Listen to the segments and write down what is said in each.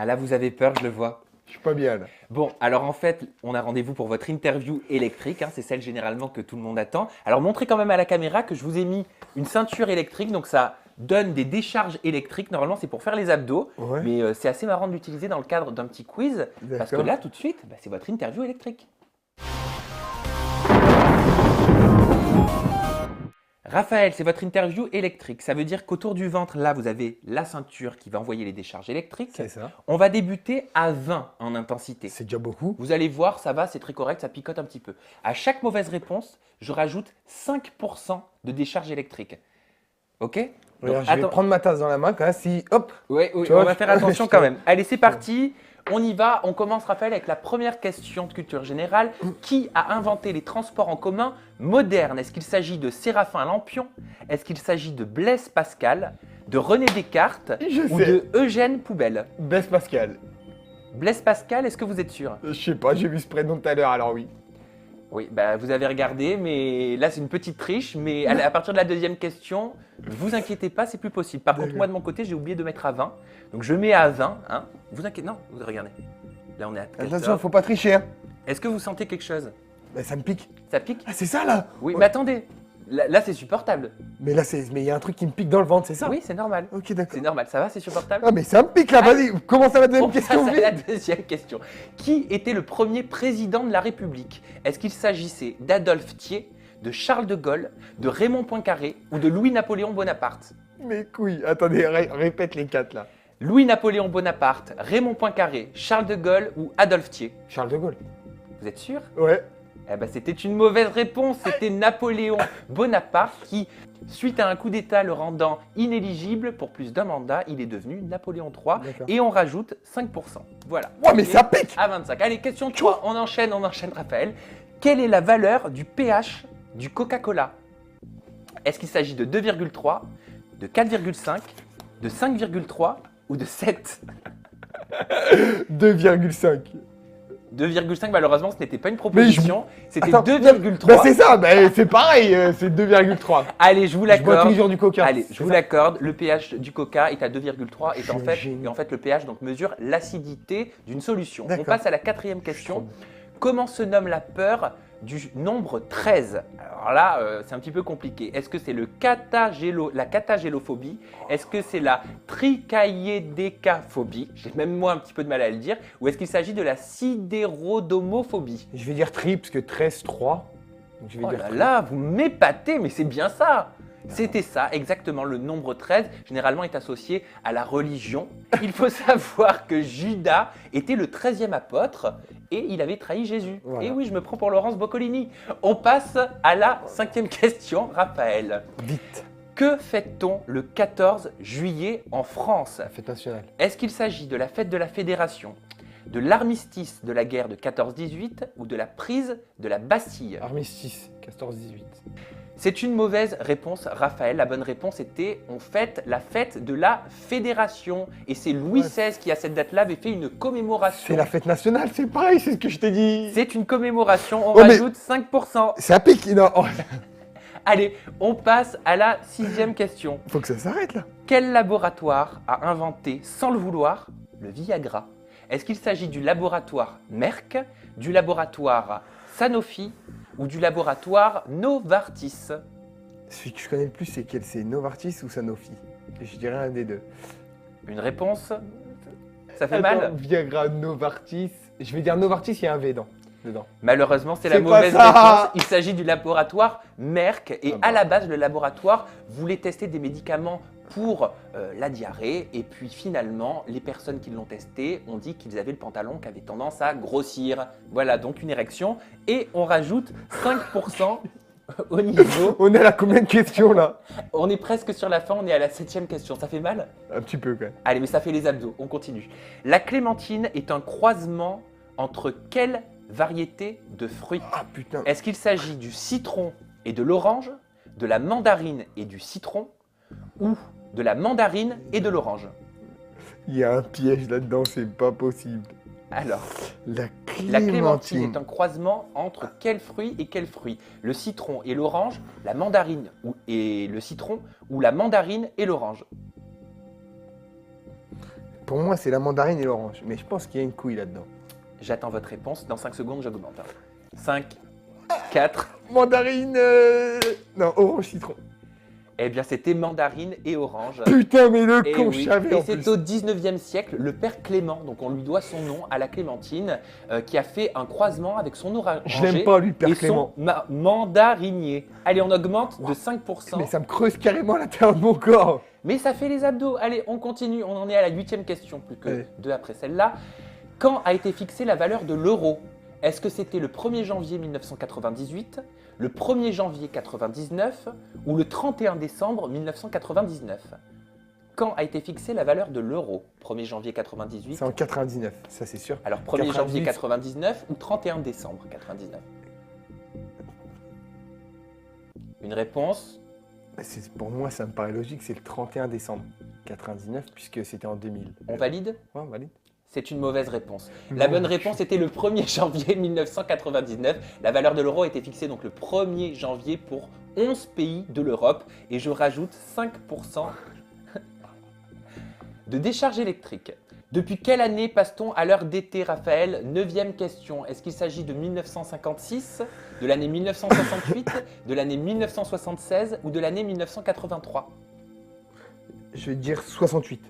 Ah là, vous avez peur, je le vois. Je suis pas bien là. Bon, alors en fait, on a rendez-vous pour votre interview électrique. C'est celle généralement que tout le monde attend. Alors montrez quand même à la caméra que je vous ai mis une ceinture électrique. Donc ça donne des décharges électriques. Normalement, c'est pour faire les abdos. Ouais. Mais c'est assez marrant de l'utiliser dans le cadre d'un petit quiz. Parce que D'accord. là, tout de suite, c'est votre interview électrique. Raphaël, c'est votre interview électrique. Ça veut dire qu'autour du ventre, là, vous avez la ceinture qui va envoyer les décharges électriques. C'est ça. On va débuter à 20 en intensité. C'est déjà beaucoup. Vous allez voir, ça va, c'est très correct, ça picote un petit peu. À chaque mauvaise réponse, je rajoute 5% de décharge électrique. Ok? Donc, Regarde, je vais prendre ma tasse dans la main quand même. Si, hop. Oui, Tu vois, on va faire attention je quand te- même. Allez, c'est parti. On y va. On commence, Raphaël, avec la première question de culture générale. Qui a inventé les transports en commun modernes? Est-ce qu'il s'agit de Séraphin Lampion? Est-ce qu'il s'agit de Blaise Pascal? De René Descartes? Je Ou sais. de Eugène Poubelle? Blaise Pascal. Blaise Pascal, est-ce que vous êtes sûr? Je sais pas, j'ai vu ce prénom tout à l'heure, alors oui. Oui, vous avez regardé, mais là c'est une petite triche. Mais à partir de la deuxième question, ne vous inquiétez pas, c'est plus possible. Par contre, D'accord. moi de mon côté, j'ai oublié de mettre à 20. Donc je mets à 20. Vous inquiétez, non, vous regardez. Là on est à 14. Attention, faut pas tricher. Hein. Est-ce que vous sentez quelque chose? Bah, ça me pique. Ça pique? Ah, c'est ça là. Oui, Ouais. mais attendez. Là c'est supportable. Mais là, il y a un truc qui me pique dans le ventre, c'est ça? Oui, c'est normal. Ok, d'accord. C'est normal, ça va, c'est supportable? Ah, mais ça me pique là, vas-y. Commence à la deuxième On passe question. à vite. la deuxième question. Qui était le premier président de la République? Est-ce qu'il s'agissait d'Adolphe Thiers, de Charles de Gaulle, de Raymond Poincaré ou de Louis-Napoléon Bonaparte? Mes couilles. Attendez, répète les quatre là. Louis-Napoléon Bonaparte, Raymond Poincaré, Charles de Gaulle ou Adolphe Thiers? Charles de Gaulle. Vous êtes sûr? Ouais. C'était une mauvaise réponse. C'était Napoléon Bonaparte qui, suite à un coup d'État le rendant inéligible pour plus d'un mandat, il est devenu Napoléon III D'accord. et on rajoute 5%. Voilà. Ouais, mais Et ça pique. à 25. Allez, question 3. On enchaîne, Raphaël. Quelle est la valeur du pH du Coca-Cola? Est-ce qu'il s'agit de 2,3, de 4,5, de 5,3 ou de 7? 2,5. 2,5, malheureusement, ce n'était pas une proposition. C'était Attends, 2,3. Bah, c'est ça, bah, c'est pareil, c'est 2,3. Allez, je vous Je bois tous l'accorde. les jours du coca. Allez, je C'est vous ça. l'accorde. Le pH du Coca est à 2,3 et en Génie. fait, le pH donc mesure l'acidité d'une solution. On D'accord. passe à la quatrième question. Comment se nomme la peur du nombre 13? Alors là, c'est un petit peu compliqué. Est-ce que c'est la catagélophobie? Est-ce que c'est la trichaïdécaphobie? J'ai même moi un petit peu de mal à le dire. Ou est-ce qu'il s'agit de la sidérodomophobie? Je vais dire tri, parce que 13, 3. Donc, je vais Oh dire là tri. là, vous m'épatez, mais c'est bien ça. C'était ça, exactement. Le nombre 13, généralement, est associé à la religion. Il faut savoir que Judas était le 13e apôtre et il avait trahi Jésus. Voilà. Et oui, je me prends pour Laurence Boccolini. On passe à la cinquième question, Raphaël. Vite. Que fête-t-on le 14 juillet en France? La fête nationale. Est-ce qu'il s'agit de la fête de la Fédération, de l'armistice de la guerre de 14-18 ou de la prise de la Bastille? Armistice, 14-18. C'est une mauvaise réponse, Raphaël. La bonne réponse était on fête la fête de la Fédération. Et c'est Louis Ouais. XVI qui, à cette date-là, avait fait une commémoration. C'est la fête nationale, c'est pareil, c'est ce que je t'ai dit. C'est une commémoration, on Oh, mais- rajoute 5%. C'est à pique, non. Oh, Allez, on passe à la sixième question. faut que ça s'arrête là. Quel laboratoire a inventé, sans le vouloir, le Viagra? Est-ce qu'il s'agit du laboratoire Merck, du laboratoire Sanofi ou du laboratoire Novartis? Celui que je connais le plus, c'est quel? C'est Novartis ou Sanofi? Je dirais un des deux. Une réponse? Ça fait Attends, mal? Viagra, Novartis. Je vais dire Novartis, il y a un V dedans. Malheureusement, c'est la C'est pas mauvaise ça. réponse. Il s'agit du laboratoire Merck. Et Ah bah. à la base, le laboratoire voulait tester des médicaments pour la diarrhée. Et puis finalement, les personnes qui l'ont testé ont dit qu'ils avaient le pantalon qui avait tendance à grossir. Voilà, donc une érection. Et on rajoute 5% au niveau. On est à la combien de questions là? On est presque sur la fin, on est à la 7e question. Ça fait mal? Un petit peu quand même. Allez, mais ça fait les abdos. On continue. La clémentine est un croisement entre quelle variété de fruits? Ah putain. Est-ce qu'il s'agit du citron et de l'orange, de la mandarine et du citron, ou de la mandarine et de l'orange? Il y a un piège là-dedans, c'est pas possible. Alors, La la clémentine clémentine. est un croisement entre quel fruit et quel fruit? Le citron et l'orange, la mandarine et le citron, ou la mandarine et l'orange? Pour moi, c'est la mandarine et l'orange. Mais je pense qu'il y a une couille là-dedans. J'attends votre réponse. Dans 5 secondes, j'augmente. 5, 4. Mandarine. Non, orange citron. Eh bien, c'était mandarine et orange. Putain, mais le Et con, oui. je savais Et en c'est plus. au 19e siècle, le père Clément, donc on lui doit son nom à la clémentine, qui a fait un croisement avec son oranger Je l'aime pas, lui, le père et Clément. son mandarinier. Allez, on augmente de 5%. Mais ça me creuse carrément l'intérieur de mon corps. Mais ça fait les abdos. Allez, on continue. On en est à la 8e question, plus que Ouais. 2 après celle-là. Quand a été fixée la valeur de l'euro? Est-ce que c'était le 1er janvier 1998, le 1er janvier 99 ou le 31 décembre 1999? Quand a été fixée la valeur de l'euro? 1er janvier 98. C'est en 99, ça c'est sûr. Alors 1er janvier 98. 99 ou 31 décembre 99? Une réponse? Bah, pour moi, ça me paraît logique, c'est le 31 décembre 99, puisque c'était en 2000. On valide? Ouais, on valide. C'est une mauvaise réponse. La Non. bonne réponse était le 1er janvier 1999. La valeur de l'euro a été fixée donc le 1er janvier pour 11 pays de l'Europe. Et je rajoute 5% de décharge électrique. Depuis quelle année passe-t-on à l'heure d'été, Raphaël? 9e question. Est-ce qu'il s'agit de 1956, de l'année 1968, de l'année 1976 ou de l'année 1983? Je vais dire 68.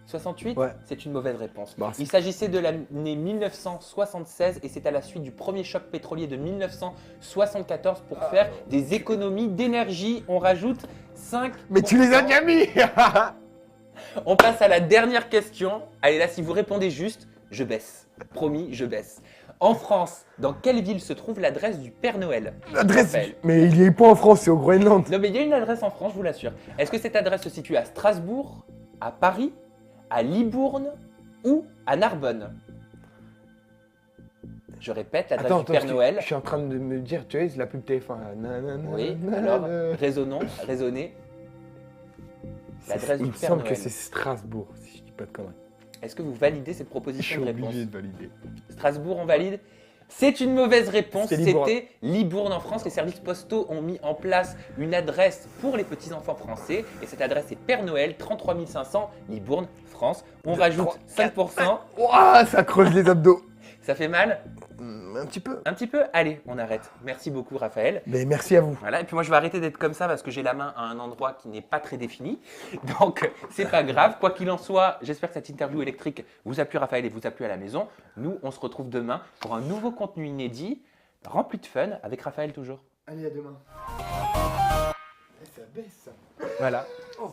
68, Ouais. c'est une mauvaise réponse. Bah, c'est- Il s'agissait de l'année 1976 et c'est à la suite du premier choc pétrolier de 1974 pour faire des économies d'énergie. On rajoute 5. Mais tu les as déjà mis. On passe à la dernière question. Allez là, si vous répondez juste, je baisse. Promis, je baisse. En France, dans quelle ville se trouve l'adresse du Père Noël? L'adresse. Raphaël. Mais il y est pas en France, c'est au Groenland. Non mais il y a une adresse en France, je vous l'assure. Est-ce que cette adresse se situe à Strasbourg, à Paris, à Libourne ou à Narbonne? Je répète, l'adresse Attends, du Père parce que Noël. je suis en train de me dire, tu sais, la pub TF1. Oui, alors, raisonnez. L'adresse Il du me Père semble que Noël. c'est Strasbourg, si je dis pas de conneries. Est-ce que vous validez cette Je proposition suis de réponse? obligé de valider. Strasbourg, on valide. C'est une mauvaise réponse. C'était Libourne. C'était Libourne en France. Les services postaux ont mis en place une adresse pour les petits-enfants français. Et cette adresse est Père Noël, 33 500, Libourne, France. On rajoute 5%. Ouah, ça creuse les abdos. Ça fait mal? Un petit peu. Un petit peu? Allez, on arrête. Merci beaucoup, Raphaël. Mais merci à vous. Voilà, et puis moi je vais arrêter d'être comme ça parce que j'ai la main à un endroit qui n'est pas très défini. Donc c'est pas grave. Quoi qu'il en soit, j'espère que cette interview électrique vous a plu, Raphaël, et vous a plu à la maison. Nous, on se retrouve demain pour un nouveau contenu inédit, rempli de fun, avec Raphaël toujours. Allez, à demain. Ça baisse. Voilà. Oh,